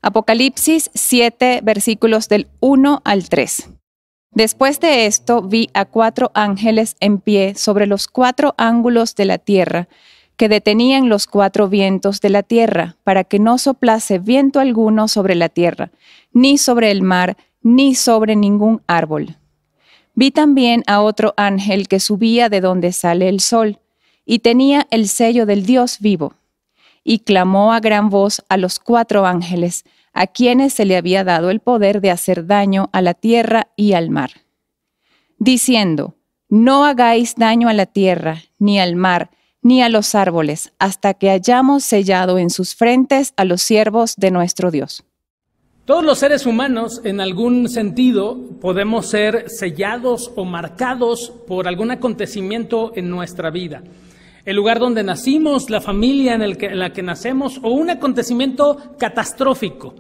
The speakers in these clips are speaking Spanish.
Apocalipsis 7, versículos del 1 al 3. Después de esto vi a 4 ángeles en pie sobre los 4 ángulos de la tierra, que detenían los 4 vientos de la tierra, para que no soplase viento alguno sobre la tierra, ni sobre el mar, ni sobre ningún árbol. Vi también a otro ángel que subía de donde sale el sol, y tenía el sello del Dios vivo. Y clamó a gran voz a los 4 ángeles, a quienes se le había dado el poder de hacer daño a la tierra y al mar, diciendo: no hagáis daño a la tierra, ni al mar, ni a los árboles, hasta que hayamos sellado en sus frentes a los siervos de nuestro Dios. Todos los seres humanos, en algún sentido, podemos ser sellados o marcados por algún acontecimiento en nuestra vida. El lugar donde nacimos, la familia en la que nacemos, o un acontecimiento catastrófico,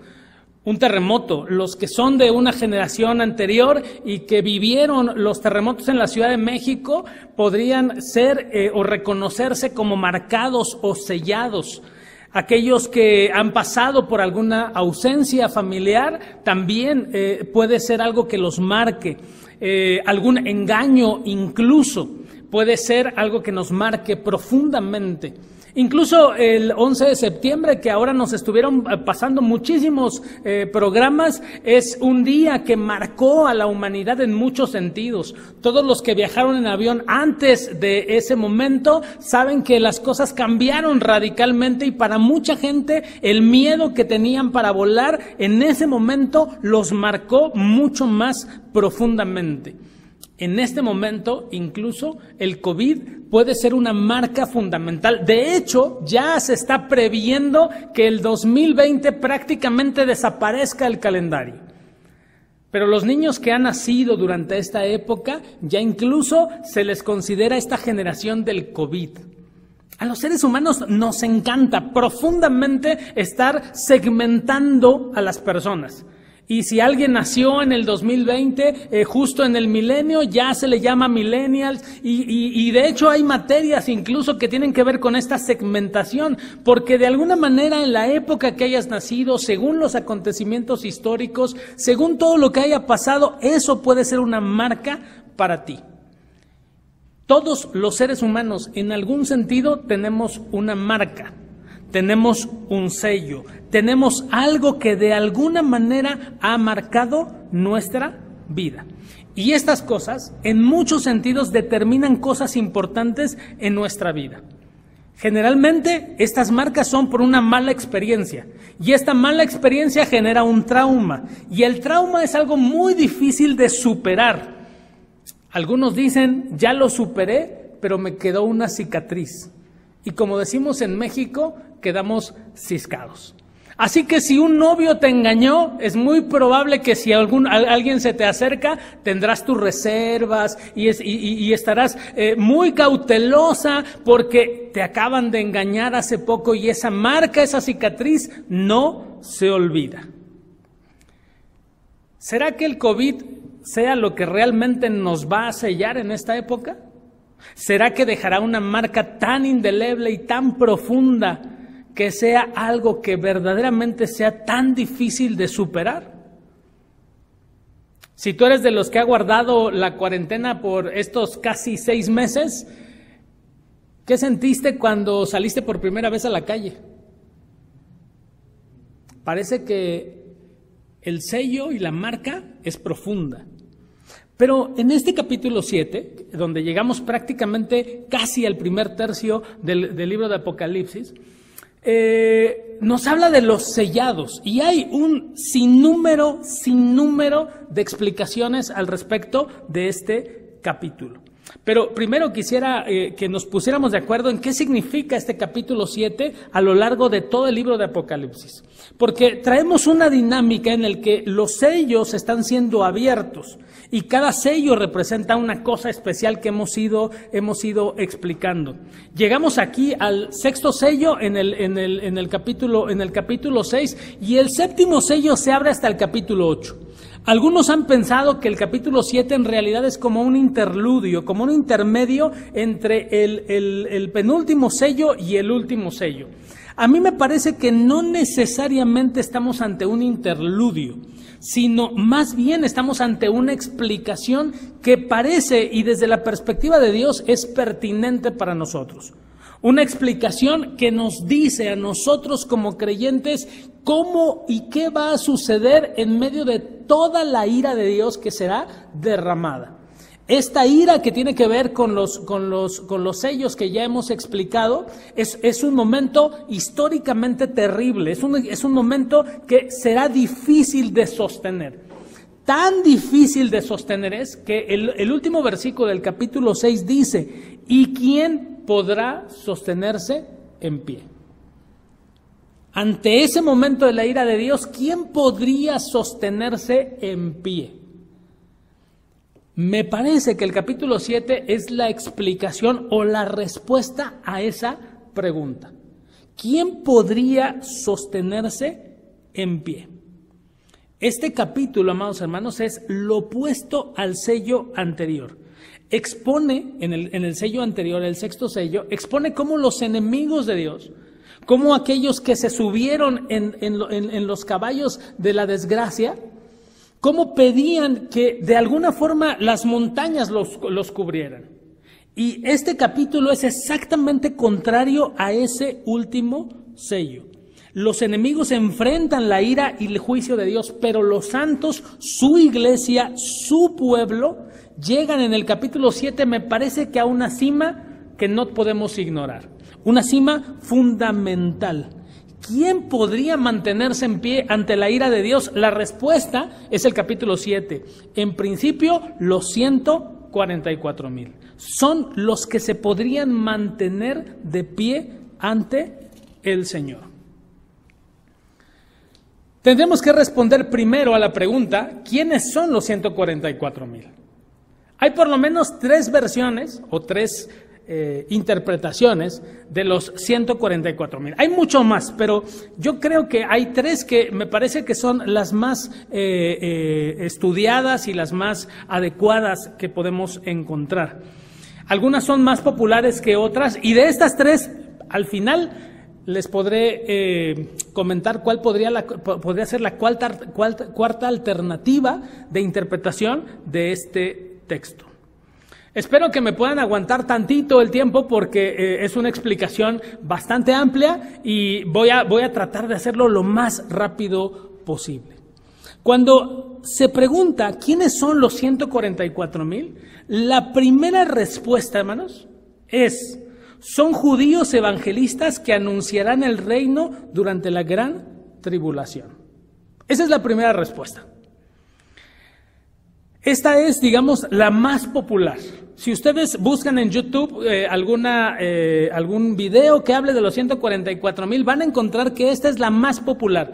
un terremoto. Los que son de una generación anterior y que vivieron los terremotos en la Ciudad de México podrían ser o reconocerse como marcados o sellados. Aquellos que han pasado por alguna ausencia familiar también puede ser algo que los marque, algún engaño incluso. Puede ser algo que nos marque profundamente. Incluso el 11 de septiembre, que ahora nos estuvieron pasando muchísimos programas, es un día que marcó a la humanidad en muchos sentidos. Todos los que viajaron en avión antes de ese momento saben que las cosas cambiaron radicalmente y para mucha gente el miedo que tenían para volar en ese momento los marcó mucho más profundamente. En este momento, incluso, el COVID puede ser una marca fundamental. De hecho, ya se está previendo que el 2020 prácticamente desaparezca el calendario. Pero los niños que han nacido durante esta época, ya incluso se les considera esta generación del COVID. A los seres humanos nos encanta profundamente estar segmentando a las personas. Y si alguien nació en el 2020, justo en el milenio, ya se le llama millennials. Y de hecho hay materias incluso que tienen que ver con esta segmentación. Porque de alguna manera en la época que hayas nacido, según los acontecimientos históricos, según todo lo que haya pasado, eso puede ser una marca para ti. Todos los seres humanos en algún sentido tenemos una marca. Tenemos un sello, tenemos algo que de alguna manera ha marcado nuestra vida. Y estas cosas, en muchos sentidos, determinan cosas importantes en nuestra vida. Generalmente, estas marcas son por una mala experiencia. Y esta mala experiencia genera un trauma. Y el trauma es algo muy difícil de superar. Algunos dicen, ya lo superé, pero me quedó una cicatriz. Y como decimos en México, quedamos ciscados. Así que si un novio te engañó, es muy probable que si alguien se te acerca, tendrás tus reservas y estarás muy cautelosa porque te acaban de engañar hace poco y esa marca, esa cicatriz, no se olvida. ¿Será que el COVID sea lo que realmente nos va a sellar en esta época? ¿Será que dejará una marca tan indeleble y tan profunda que sea algo que verdaderamente sea tan difícil de superar? Si tú eres de los que ha guardado la cuarentena por estos casi 6 meses, ¿qué sentiste cuando saliste por primera vez a la calle? Parece que el sello y la marca es profunda. Pero en este capítulo 7, donde llegamos prácticamente casi al primer tercio del libro de Apocalipsis, nos habla de los sellados y hay un sinnúmero de explicaciones al respecto de este capítulo. Pero primero quisiera que nos pusiéramos de acuerdo en qué significa este capítulo 7 a lo largo de todo el libro de Apocalipsis. Porque traemos una dinámica en la que los sellos están siendo abiertos y cada sello representa una cosa especial que hemos ido explicando. Llegamos aquí al 6º sello en el capítulo 6 y el 7º sello se abre hasta el capítulo 8. Algunos han pensado que el capítulo 7 en realidad es como un interludio, como un intermedio entre el penúltimo sello y el último sello. A mí me parece que no necesariamente estamos ante un interludio, sino más bien estamos ante una explicación que parece, y desde la perspectiva de Dios, es pertinente para nosotros. Una explicación que nos dice a nosotros como creyentes cómo y qué va a suceder en medio de toda la ira de Dios que será derramada. Esta ira que tiene que ver con los sellos que ya hemos explicado es un momento históricamente terrible, es un momento que será difícil de sostener. Tan difícil de sostener es que el último versículo del capítulo 6 dice: ¿y quién podrá sostenerse en pie? Ante ese momento de la ira de Dios, ¿quién podría sostenerse en pie? Me parece que el capítulo 7 es la explicación o la respuesta a esa pregunta. ¿Quién podría sostenerse en pie? Este capítulo, amados hermanos, es lo opuesto al sello anterior. Expone, en el sello anterior, el sexto sello, expone cómo los enemigos de Dios, cómo aquellos que se subieron en los caballos de la desgracia, cómo pedían que de alguna forma las montañas los cubrieran. Y este capítulo es exactamente contrario a ese último sello. Los enemigos enfrentan la ira y el juicio de Dios, pero los santos, su iglesia, su pueblo, llegan en el capítulo 7, me parece que a una cima que no podemos ignorar. Una cima fundamental. ¿Quién podría mantenerse en pie ante la ira de Dios? La respuesta es el capítulo 7. En principio, los 144,000. Son los que se podrían mantener de pie ante el Señor. Tendremos que responder primero a la pregunta: ¿quiénes son los 144,000? Hay por lo menos 3 versiones o 3 interpretaciones de los 144,000. Hay mucho más, pero yo creo que hay 3 que me parece que son las más estudiadas y las más adecuadas que podemos encontrar. Algunas son más populares que otras, y de estas 3, al final les podré comentar cuál podría ser la cuarta alternativa de interpretación de este texto. Espero que me puedan aguantar tantito el tiempo, porque es una explicación bastante amplia y voy a tratar de hacerlo lo más rápido posible. Cuando se pregunta quiénes son los 144,000, la primera respuesta, hermanos, son judíos evangelistas que anunciarán el reino durante la gran tribulación. Esa es la primera respuesta. Esta es, digamos, la más popular. Si ustedes buscan en YouTube algún video que hable de los 144,000, van a encontrar que esta es la más popular.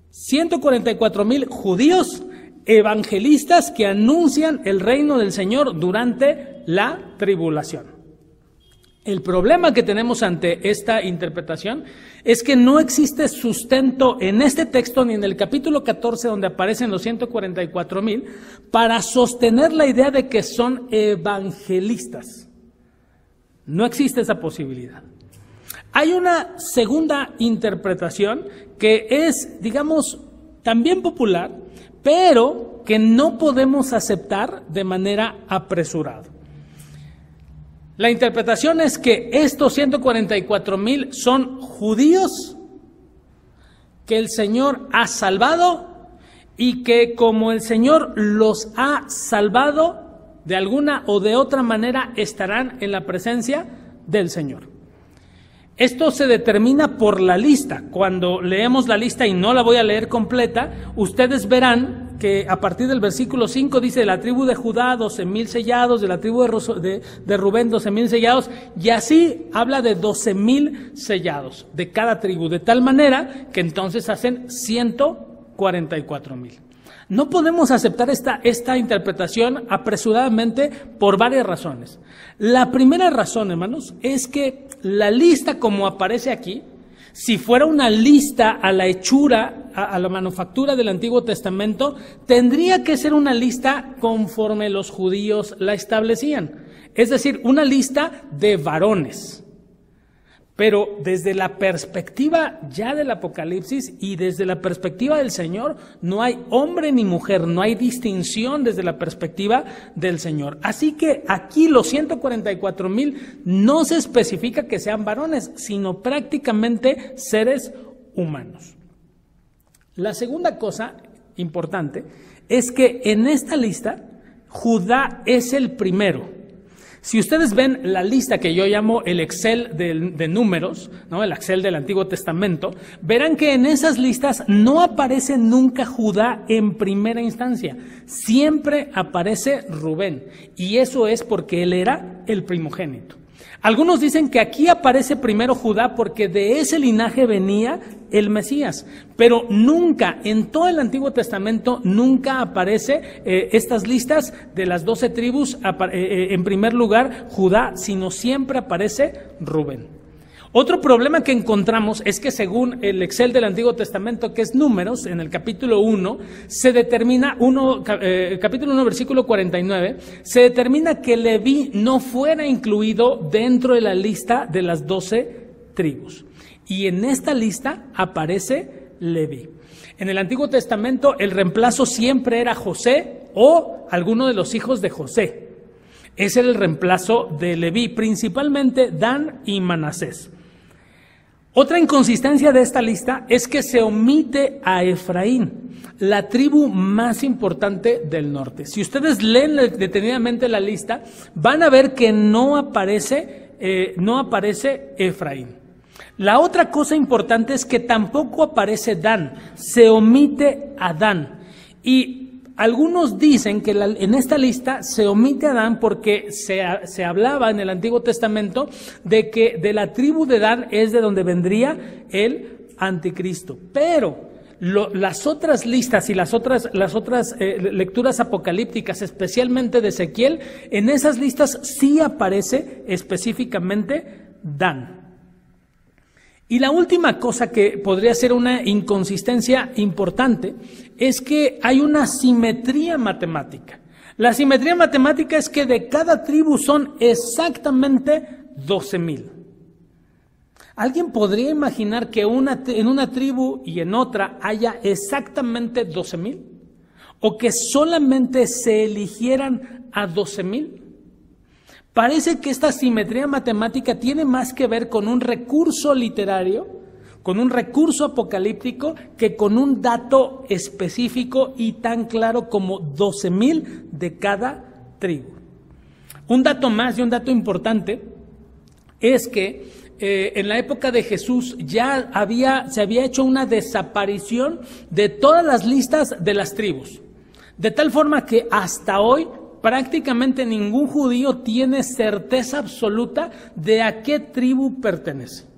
144,000 judíos evangelistas que anuncian el reino del Señor durante la tribulación. El problema que tenemos ante esta interpretación es que no existe sustento en este texto ni en el capítulo 14, donde aparecen los 144,000, para sostener la idea de que son evangelistas. No existe esa posibilidad. Hay una segunda interpretación que es, digamos, también popular, pero que no podemos aceptar de manera apresurada. La interpretación es que estos 144,000 son judíos que el Señor ha salvado, y que como el Señor los ha salvado, de alguna o de otra manera estarán en la presencia del Señor. Esto se determina por la lista. Cuando leemos la lista, y no la voy a leer completa, ustedes verán que a partir del versículo 5 dice: de la tribu de Judá 12,000 sellados, de la tribu de Rubén 12,000 sellados, y así habla de 12,000 sellados de cada tribu, de tal manera que entonces hacen 144,000. No podemos aceptar esta interpretación apresuradamente por varias razones. La primera razón, hermanos, es que la lista como aparece aquí, si fuera una lista a la hechura a la manufactura del Antiguo Testamento, tendría que ser una lista conforme los judíos la establecían. Es decir, una lista de varones. Pero desde la perspectiva ya del Apocalipsis y desde la perspectiva del Señor, no hay hombre ni mujer, no hay distinción desde la perspectiva del Señor. Así que aquí los 144,000 no se especifica que sean varones, sino prácticamente seres humanos. La segunda cosa importante es que en esta lista, Judá es el primero. Si ustedes ven la lista que yo llamo el Excel de números, ¿no? El Excel del Antiguo Testamento, verán que en esas listas no aparece nunca Judá en primera instancia. Siempre aparece Rubén. Y eso es porque él era el primogénito. Algunos dicen que aquí aparece primero Judá porque de ese linaje venía el Mesías, pero nunca, en todo el Antiguo Testamento, nunca aparece estas listas de las 12 tribus, en primer lugar Judá, sino siempre aparece Rubén. Otro problema que encontramos es que según el Excel del Antiguo Testamento, que es Números, en el capítulo 1, se determina, capítulo 1, versículo 49, se determina que Leví no fuera incluido dentro de la lista de las 12 tribus. Y en esta lista aparece Leví. En el Antiguo Testamento el reemplazo siempre era José o alguno de los hijos de José. Ese era el reemplazo de Leví, principalmente Dan y Manasés. Otra inconsistencia de esta lista es que se omite a Efraín, la tribu más importante del norte. Si ustedes leen detenidamente la lista, van a ver que no aparece Efraín. La otra cosa importante es que tampoco aparece Dan, se omite a Dan. Y algunos dicen que en esta lista se omite a Dan porque se hablaba en el Antiguo Testamento de que de la tribu de Dan es de donde vendría el anticristo. Pero las otras listas y las otras lecturas apocalípticas, especialmente de Ezequiel, en esas listas sí aparece específicamente Dan. Y la última cosa que podría ser una inconsistencia importante es que hay una simetría matemática. La simetría matemática es que de cada tribu son exactamente 12,000. ¿Alguien podría imaginar que en una tribu y en otra haya exactamente 12,000? ¿O que solamente se eligieran a 12,000? Parece que esta simetría matemática tiene más que ver con un recurso literario, con un recurso apocalíptico, que con un dato específico y tan claro como 12,000 de cada tribu. Un dato más y un dato importante es que en la época de Jesús ya se había hecho una desaparición de todas las listas de las tribus, de tal forma que hasta hoy prácticamente ningún judío tiene certeza absoluta de a qué tribu pertenece.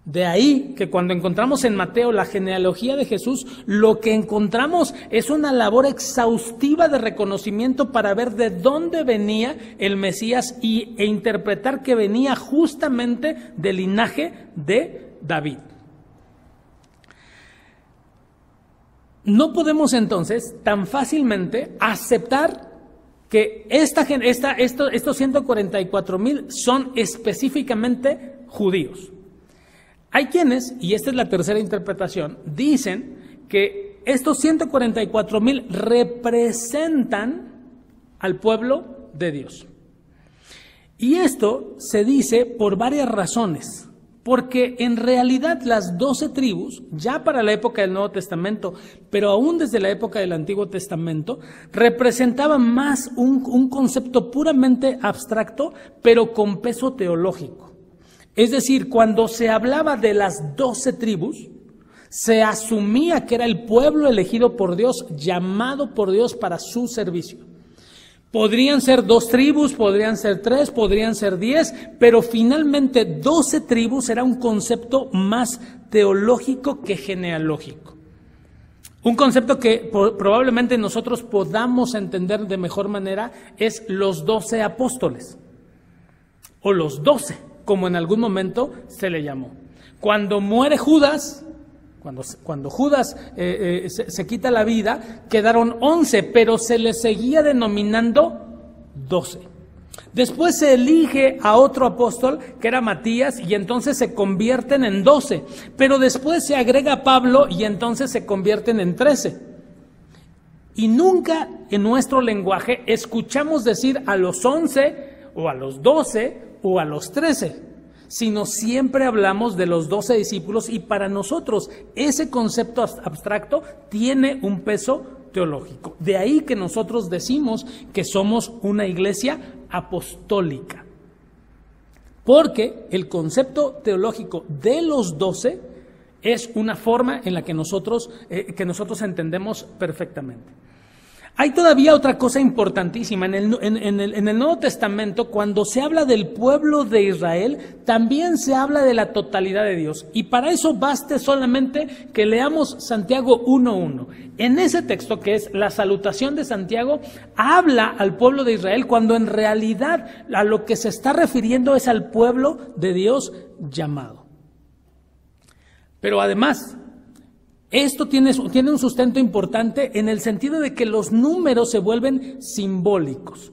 De ahí que cuando encontramos en Mateo la genealogía de Jesús, lo que encontramos es una labor exhaustiva de reconocimiento para ver de dónde venía el Mesías e interpretar que venía justamente del linaje de David. No podemos entonces tan fácilmente aceptar que estos 144,000 son específicamente judíos. Hay quienes, y esta es la tercera interpretación, dicen que estos 144,000 representan al pueblo de Dios. Y esto se dice por varias razones. Porque en realidad las 12 tribus, ya para la época del Nuevo Testamento, pero aún desde la época del Antiguo Testamento, representaban más un concepto puramente abstracto, pero con peso teológico. Es decir, cuando se hablaba de las 12 tribus, se asumía que era el pueblo elegido por Dios, llamado por Dios para su servicio. Podrían ser 2 tribus, podrían ser 3, podrían ser 10, pero finalmente 12 tribus era un concepto más teológico que genealógico. Un concepto que probablemente nosotros podamos entender de mejor manera es los 12 apóstoles, o los 12, como en algún momento se le llamó. Cuando muere Judas, Cuando Judas se quita la vida, quedaron 11, pero se les seguía denominando 12. Después se elige a otro apóstol, que era Matías, y entonces se convierten en 12. Pero después se agrega a Pablo y entonces se convierten en 13. Y nunca en nuestro lenguaje escuchamos decir a los 11, o a los 12, o a los 13, sino siempre hablamos de los 12 discípulos, y para nosotros ese concepto abstracto tiene un peso teológico. De ahí que nosotros decimos que somos una iglesia apostólica, porque el concepto teológico de los 12 es una forma en la que nosotros entendemos perfectamente. Hay todavía otra cosa importantísima. En el Nuevo Testamento, cuando se habla del pueblo de Israel, también se habla de la totalidad de Dios. Y para eso baste solamente que leamos Santiago 1:1. En ese texto, que es la salutación de Santiago, habla al pueblo de Israel, cuando en realidad a lo que se está refiriendo es al pueblo de Dios llamado. Pero además, esto tiene un sustento importante en el sentido de que los números se vuelven simbólicos.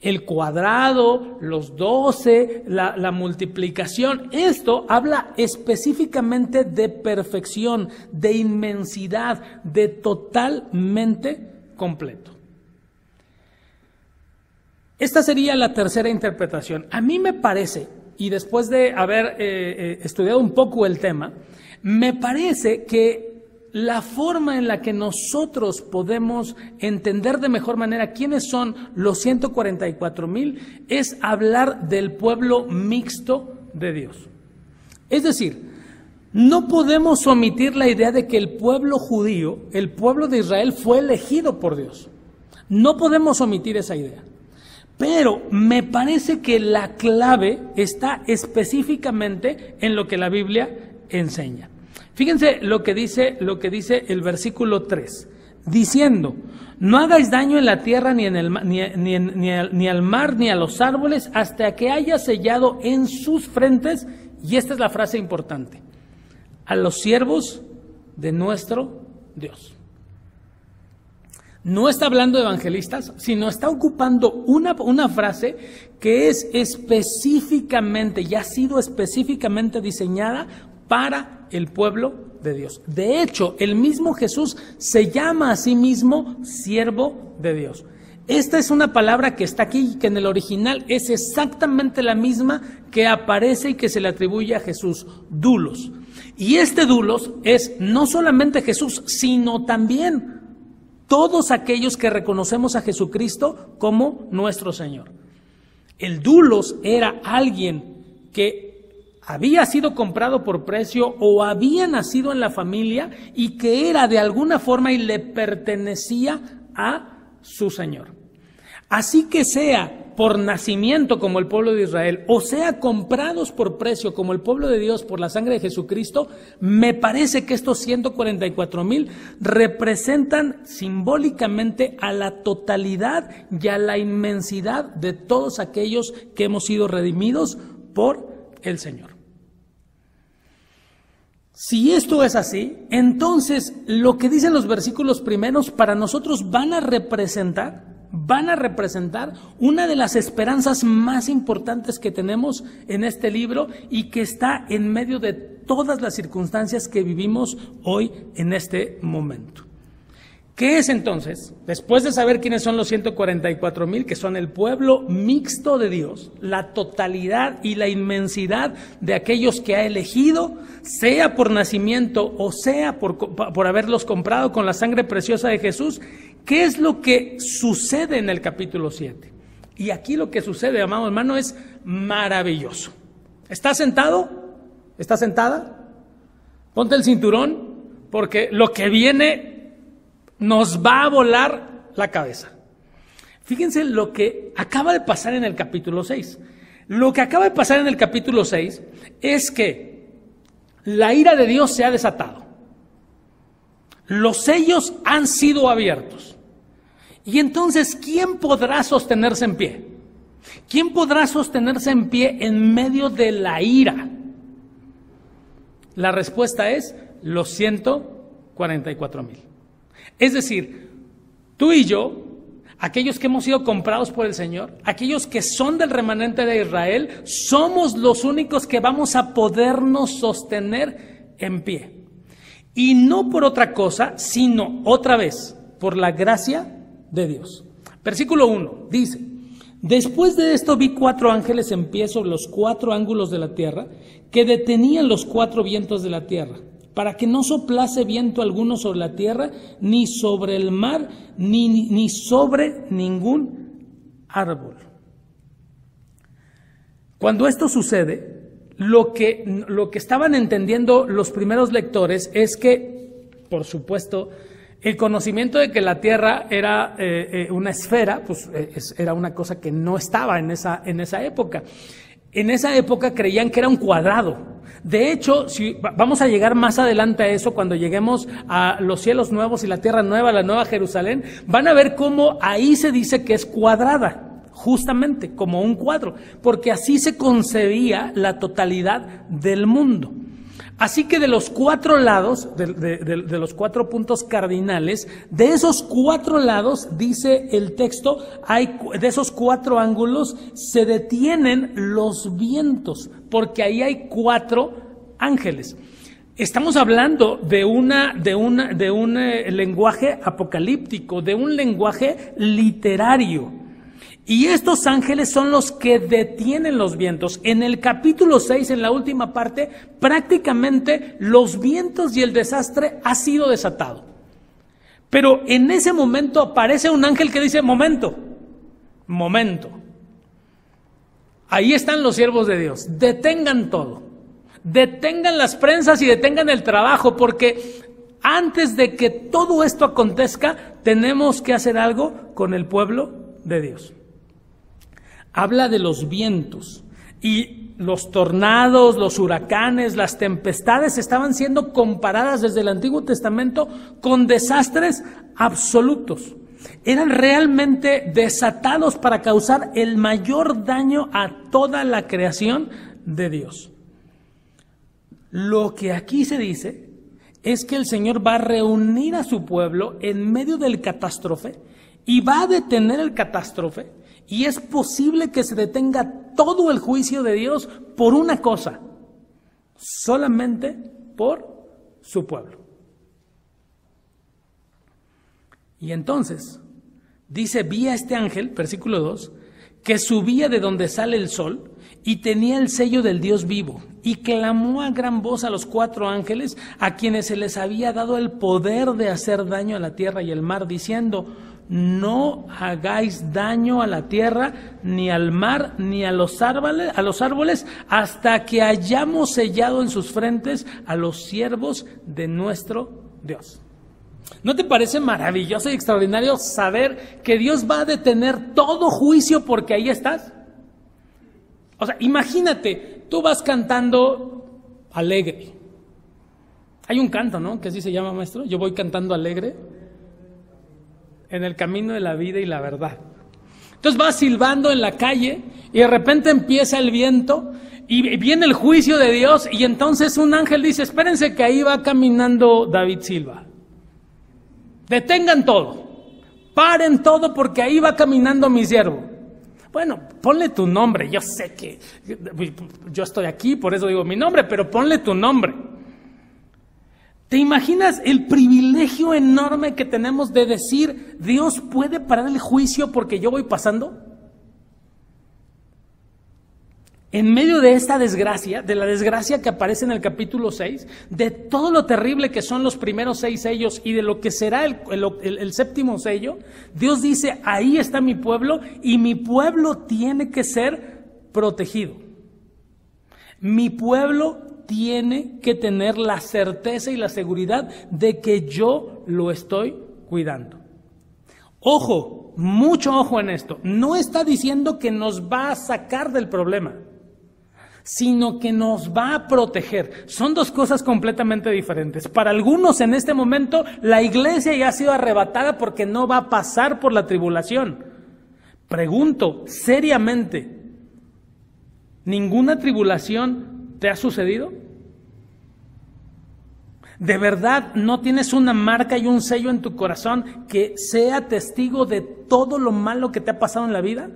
El cuadrado, los 12, la multiplicación, esto habla específicamente de perfección, de inmensidad, de totalmente completo. Esta sería la tercera interpretación. A mí me parece, y después de haber estudiado un poco el tema, me parece que la forma en la que nosotros podemos entender de mejor manera quiénes son los 144,000 es hablar del pueblo mixto de Dios. Es decir, no podemos omitir la idea de que el pueblo judío, el pueblo de Israel, fue elegido por Dios. No podemos omitir esa idea. Pero me parece que la clave está específicamente en lo que la Biblia enseña. Fíjense lo que dice el versículo 3, diciendo: no hagáis daño en la tierra, ni al mar, ni a los árboles, hasta que haya sellado en sus frentes, y esta es la frase importante, a los siervos de nuestro Dios. No está hablando de evangelistas, sino está ocupando una frase que es específicamente, y ha sido específicamente diseñada para el pueblo de Dios. De hecho, el mismo Jesús se llama a sí mismo siervo de Dios. Esta es una palabra que está aquí, que en el original es exactamente la misma que aparece y que se le atribuye a Jesús, doulos. Y este doulos es no solamente Jesús, sino también todos aquellos que reconocemos a Jesucristo como nuestro Señor. El doulos era alguien que había sido comprado por precio o había nacido en la familia y que era de alguna forma y le pertenecía a su Señor. Así que sea por nacimiento como el pueblo de Israel o sea comprados por precio como el pueblo de Dios por la sangre de Jesucristo, me parece que estos 144,000 representan simbólicamente a la totalidad y a la inmensidad de todos aquellos que hemos sido redimidos por el Señor. Si esto es así, entonces lo que dicen los versículos primeros para nosotros van a representar una de las esperanzas más importantes que tenemos en este libro y que está en medio de todas las circunstancias que vivimos hoy en este momento. ¿Qué es entonces? Después de saber quiénes son los 144,000, que son el pueblo mixto de Dios, la totalidad y la inmensidad de aquellos que ha elegido, sea por nacimiento o sea por haberlos comprado con la sangre preciosa de Jesús, ¿qué es lo que sucede en el capítulo 7? Y aquí lo que sucede, amado hermano, es maravilloso. ¿Estás sentado? ¿Estás sentada? Ponte el cinturón, porque lo que viene nos va a volar la cabeza. Fíjense lo que acaba de pasar en el capítulo 6. Lo que acaba de pasar en el capítulo 6 es que la ira de Dios se ha desatado. Los sellos han sido abiertos. Y entonces, ¿quién podrá sostenerse en pie? ¿Quién podrá sostenerse en pie en medio de la ira? La respuesta es los 144,000. Es decir, tú y yo, aquellos que hemos sido comprados por el Señor, aquellos que son del remanente de Israel, somos los únicos que vamos a podernos sostener en pie. Y no por otra cosa, sino otra vez, por la gracia de Dios. Versículo 1 dice: después de esto vi 4 ángeles en pie sobre los 4 ángulos de la tierra, que detenían los 4 vientos de la tierra, para que no soplase viento alguno sobre la tierra, ni sobre el mar, ni sobre ningún árbol. Cuando esto sucede, lo que estaban entendiendo los primeros lectores es que, por supuesto, el conocimiento de que la tierra era una esfera, pues era una cosa que no estaba en esa época. En esa época creían que era un cuadrado. De hecho, si vamos a llegar más adelante a eso, cuando lleguemos a los cielos nuevos y la tierra nueva, la nueva Jerusalén, van a ver cómo ahí se dice que es cuadrada. Justamente como un cuadro, porque así se concebía la totalidad del mundo. Así que de los 4 lados, de los 4 puntos cardinales, de esos 4 lados, dice el texto, de esos 4 ángulos se detienen los vientos, porque ahí hay 4 ángeles. Estamos hablando de un lenguaje apocalíptico, de un lenguaje literario. Y estos ángeles son los que detienen los vientos. En el capítulo 6, en la última parte, prácticamente los vientos y el desastre ha sido desatado. Pero en ese momento aparece un ángel que dice: momento. Ahí están los siervos de Dios. Detengan todo. Detengan las prensas y detengan el trabajo, porque antes de que todo esto acontezca, tenemos que hacer algo con el pueblo de Dios. Habla de los vientos y los tornados, los huracanes, las tempestades estaban siendo comparadas desde el Antiguo Testamento con desastres absolutos. Eran realmente desatados para causar el mayor daño a toda la creación de Dios. Lo que aquí se dice es que el Señor va a reunir a su pueblo en medio del catástrofe y va a detener el catástrofe. Y es posible que se detenga todo el juicio de Dios por una cosa: solamente por su pueblo. Y entonces, dice: vi a este ángel, versículo 2, que subía de donde sale el sol y tenía el sello del Dios vivo, y clamó a gran voz a los 4 ángeles, a quienes se les había dado el poder de hacer daño a la tierra y al mar, diciendo: no hagáis daño a la tierra, ni al mar, ni a los árboles, hasta que hayamos sellado en sus frentes a los siervos de nuestro Dios. ¿No te parece maravilloso y extraordinario saber que Dios va a detener todo juicio porque ahí estás? O sea, imagínate, tú vas cantando alegre. Hay un canto, ¿no?, que así se llama, maestro. Yo voy cantando alegre en el camino de la vida y la verdad. Entonces vas silbando en la calle y de repente empieza el viento y viene el juicio de Dios, y entonces un ángel dice: espérense, que ahí va caminando David Silva. Detengan todo, paren todo, porque ahí va caminando mi siervo. Bueno, ponle tu nombre. Yo sé que yo estoy aquí, por eso digo mi nombre, pero ponle tu nombre. ¿Te imaginas el privilegio enorme que tenemos de decir: Dios puede parar el juicio porque yo voy pasando? En medio de esta desgracia, de la desgracia que aparece en el capítulo 6, de todo lo terrible que son los primeros 6 sellos y de lo que será el séptimo sello, Dios dice: ahí está mi pueblo, y mi pueblo tiene que ser protegido. Mi pueblo tiene que tener la certeza y la seguridad de que yo lo estoy cuidando. Ojo, mucho ojo en esto. No está diciendo que nos va a sacar del problema, sino que nos va a proteger. Son dos cosas completamente diferentes. Para algunos en este momento la iglesia ya ha sido arrebatada porque no va a pasar por la tribulación. Pregunto seriamente, ¿ninguna tribulación te ha sucedido? ¿De verdad no tienes una marca y un sello en tu corazón que sea testigo de todo lo malo que te ha pasado en la vida?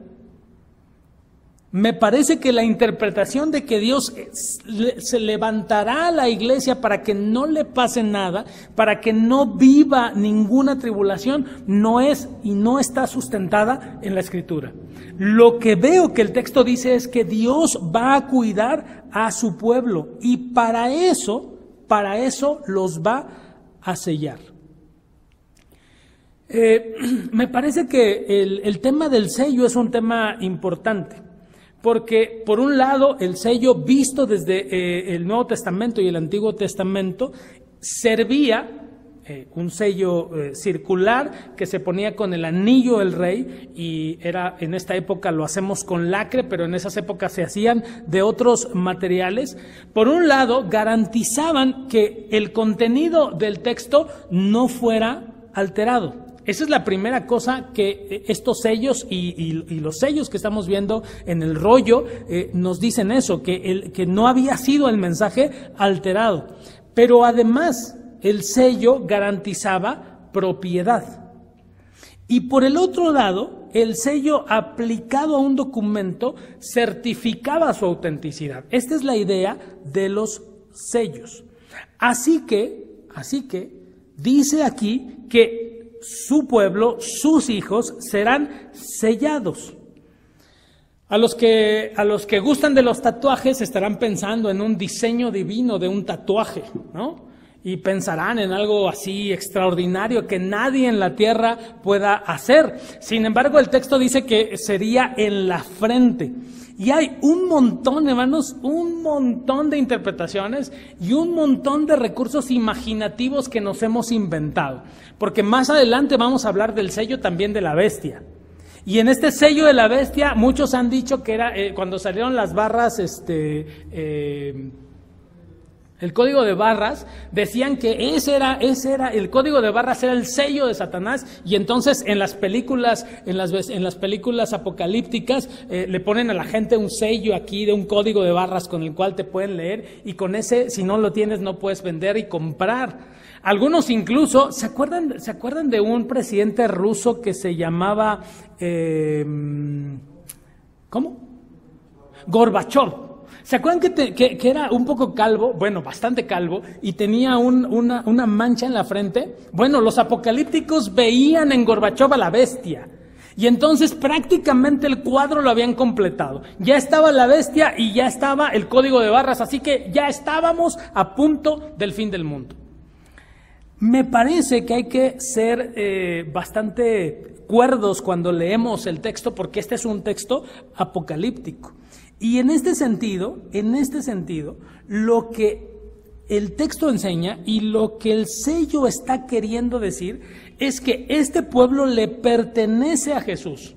Me parece que la interpretación de que Dios se levantará a la iglesia para que no le pase nada, para que no viva ninguna tribulación, no es y no está sustentada en la Escritura. Lo que veo que el texto dice es que Dios va a cuidar a su pueblo y para eso los va a sellar. Me parece que el tema del sello es un tema importante. Porque, por un lado, el sello visto desde el Nuevo Testamento y el Antiguo Testamento servía, un sello circular que se ponía con el anillo del rey, y en esta época lo hacemos con lacre, pero en esas épocas se hacían de otros materiales. Por un lado, garantizaban que el contenido del texto no fuera alterado. Esa es la primera cosa que estos sellos y los sellos que estamos viendo en el rollo nos dicen eso, que no había sido el mensaje alterado. Pero además el sello garantizaba propiedad. Y por el otro lado, el sello aplicado a un documento certificaba su autenticidad. Esta es la idea de los sellos. Así que dice aquí que su pueblo, sus hijos, serán sellados. A los que gustan de los tatuajes estarán pensando en un diseño divino de un tatuaje, ¿no? Y pensarán en algo así extraordinario que nadie en la tierra pueda hacer. Sin embargo, el texto dice que sería en la frente. Y hay un montón, hermanos, un montón de interpretaciones y un montón de recursos imaginativos que nos hemos inventado. Porque más adelante vamos a hablar del sello también de la bestia. Y en este sello de la bestia, muchos han dicho que era cuando salieron las barras, el código de barras, decían que ese era el código de barras, era el sello de Satanás, y entonces en las películas apocalípticas le ponen a la gente un sello aquí de un código de barras con el cual te pueden leer, y con ese, si no lo tienes, no puedes vender y comprar. Algunos incluso, ¿se acuerdan de un presidente ruso que se llamaba ¿cómo? Gorbachov. ¿Se acuerdan que era un poco calvo? Bueno, bastante calvo, y tenía una mancha en la frente. Bueno, los apocalípticos veían en Gorbachov a la bestia. Y entonces prácticamente el cuadro lo habían completado. Ya estaba la bestia y ya estaba el código de barras, así que ya estábamos a punto del fin del mundo. Me parece que hay que ser bastante cuerdos cuando leemos el texto, porque este es un texto apocalíptico. Y en este sentido, lo que el texto enseña y lo que el sello está queriendo decir es que este pueblo le pertenece a Jesús,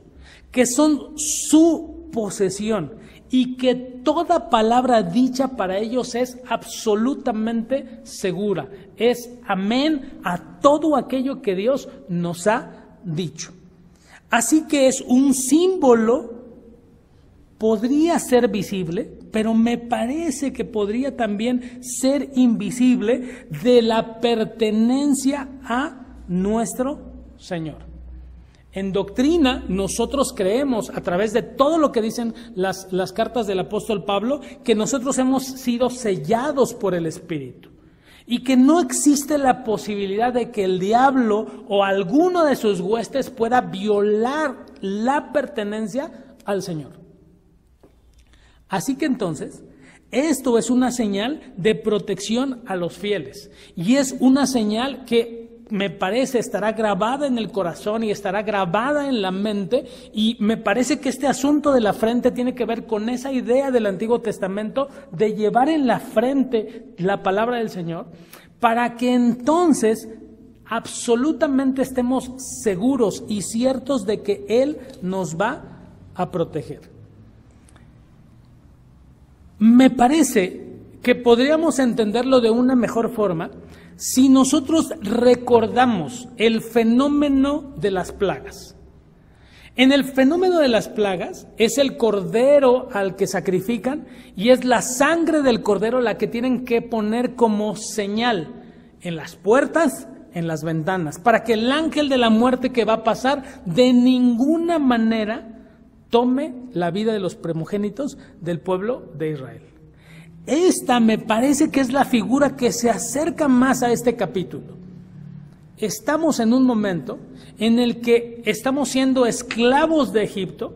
que son su posesión y que toda palabra dicha para ellos es absolutamente segura. Es amén a todo aquello que Dios nos ha dicho. Así que es un símbolo. Podría ser visible, pero me parece que podría también ser invisible de la pertenencia a nuestro Señor. En doctrina, nosotros creemos, a través de todo lo que dicen las cartas del apóstol Pablo, que nosotros hemos sido sellados por el Espíritu. Y que no existe la posibilidad de que el diablo o alguno de sus huestes pueda violar la pertenencia al Señor. Así que entonces, esto es una señal de protección a los fieles. Y es una señal que me parece estará grabada en el corazón y estará grabada en la mente. Y me parece que este asunto de la frente tiene que ver con esa idea del Antiguo Testamento de llevar en la frente la palabra del Señor, para que entonces absolutamente estemos seguros y ciertos de que Él nos va a proteger. Me parece que podríamos entenderlo de una mejor forma si nosotros recordamos el fenómeno de las plagas. En el fenómeno de las plagas es el cordero al que sacrifican y es la sangre del cordero la que tienen que poner como señal en las puertas, en las ventanas, para que el ángel de la muerte que va a pasar de ninguna manera tome la vida de los primogénitos del pueblo de Israel. Esta me parece que es la figura que se acerca más a este capítulo. Estamos en un momento en el que estamos siendo esclavos de Egipto,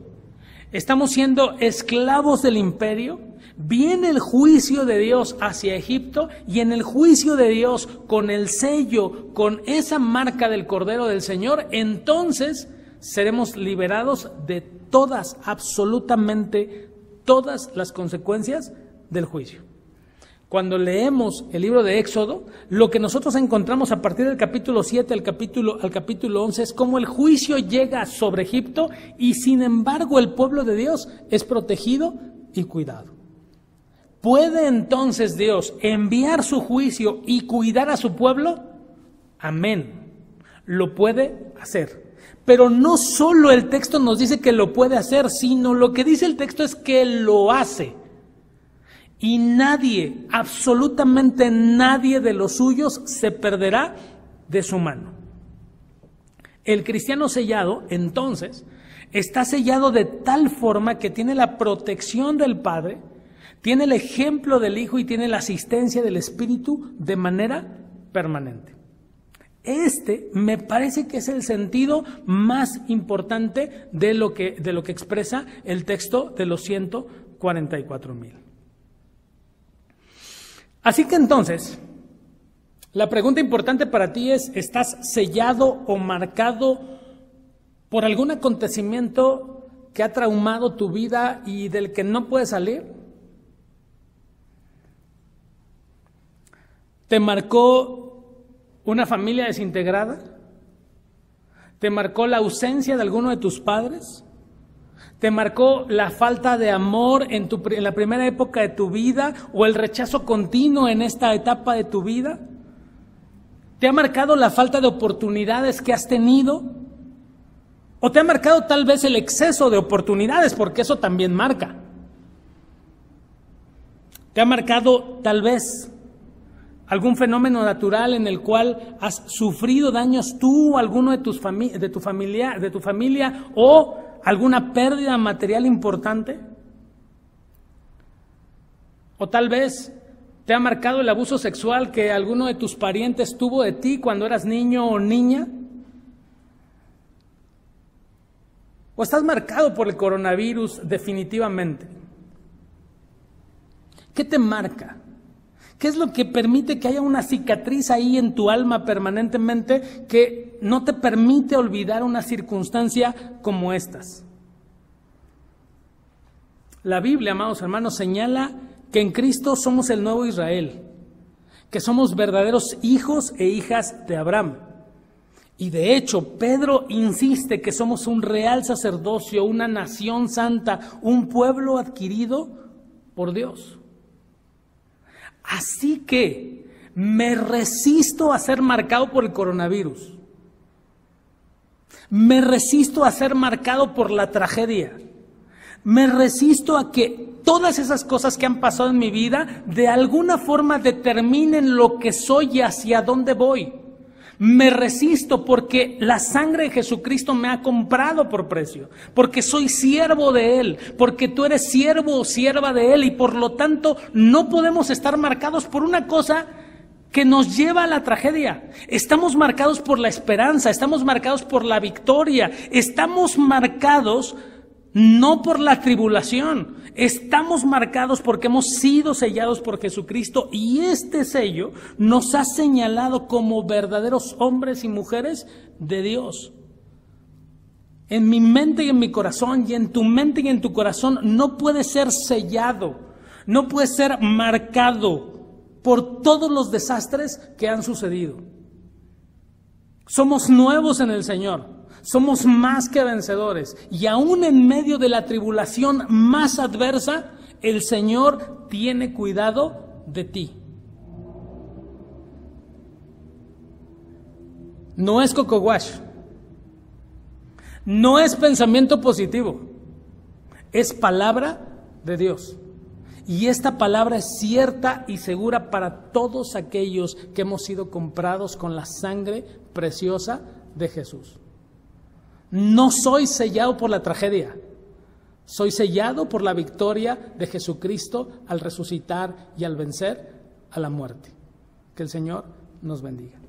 estamos siendo esclavos del imperio, viene el juicio de Dios hacia Egipto y en el juicio de Dios con el sello, con esa marca del Cordero del Señor, entonces seremos liberados de todas, absolutamente todas las consecuencias del juicio. Cuando leemos el libro de Éxodo, lo que nosotros encontramos a partir del capítulo 7 al capítulo 11 es cómo el juicio llega sobre Egipto y sin embargo el pueblo de Dios es protegido y cuidado. ¿Puede entonces Dios enviar su juicio y cuidar a su pueblo? Amén. Lo puede hacer. Pero no solo el texto nos dice que lo puede hacer, sino lo que dice el texto es que lo hace. Y nadie, absolutamente nadie de los suyos se perderá de su mano. El cristiano sellado, entonces, está sellado de tal forma que tiene la protección del Padre, tiene el ejemplo del Hijo y tiene la asistencia del Espíritu de manera permanente. Este me parece que es el sentido más importante de lo que expresa el texto de los 144,000. Así que entonces, la pregunta importante para ti es, ¿estás sellado o marcado por algún acontecimiento que ha traumado tu vida y del que no puedes salir? ¿Te marcó una familia desintegrada? ¿Te marcó la ausencia de alguno de tus padres? ¿Te marcó la falta de amor en la primera época de tu vida o el rechazo continuo en esta etapa de tu vida? ¿Te ha marcado la falta de oportunidades que has tenido? ¿O te ha marcado tal vez el exceso de oportunidades? Porque eso también marca. ¿Te ha marcado tal vez algún fenómeno natural en el cual has sufrido daños tú o alguno de tu familia o alguna pérdida material importante? O tal vez te ha marcado el abuso sexual que alguno de tus parientes tuvo de ti cuando eras niño o niña. O estás marcado por el coronavirus definitivamente. ¿Qué te marca? ¿Qué es lo que permite que haya una cicatriz ahí en tu alma permanentemente que no te permite olvidar una circunstancia como estas? La Biblia, amados hermanos, señala que en Cristo somos el nuevo Israel, que somos verdaderos hijos e hijas de Abraham. Y de hecho, Pedro insiste que somos un real sacerdocio, una nación santa, un pueblo adquirido por Dios. Así que me resisto a ser marcado por el coronavirus. Me resisto a ser marcado por la tragedia. Me resisto a que todas esas cosas que han pasado en mi vida de alguna forma determinen lo que soy y hacia dónde voy. Me resisto porque la sangre de Jesucristo me ha comprado por precio, porque soy siervo de Él, porque tú eres siervo o sierva de Él y por lo tanto no podemos estar marcados por una cosa que nos lleva a la tragedia. Estamos marcados por la esperanza, estamos marcados por la victoria, estamos marcados no por la tribulación, estamos marcados porque hemos sido sellados por Jesucristo y este sello nos ha señalado como verdaderos hombres y mujeres de Dios. En mi mente y en mi corazón y en tu mente y en tu corazón no puede ser sellado, no puede ser marcado por todos los desastres que han sucedido. Somos nuevos en el Señor. Somos más que vencedores y aún en medio de la tribulación más adversa, el Señor tiene cuidado de ti. No es coco wash, no es pensamiento positivo, es palabra de Dios. Y esta palabra es cierta y segura para todos aquellos que hemos sido comprados con la sangre preciosa de Jesús. No soy sellado por la tragedia, soy sellado por la victoria de Jesucristo al resucitar y al vencer a la muerte. Que el Señor nos bendiga.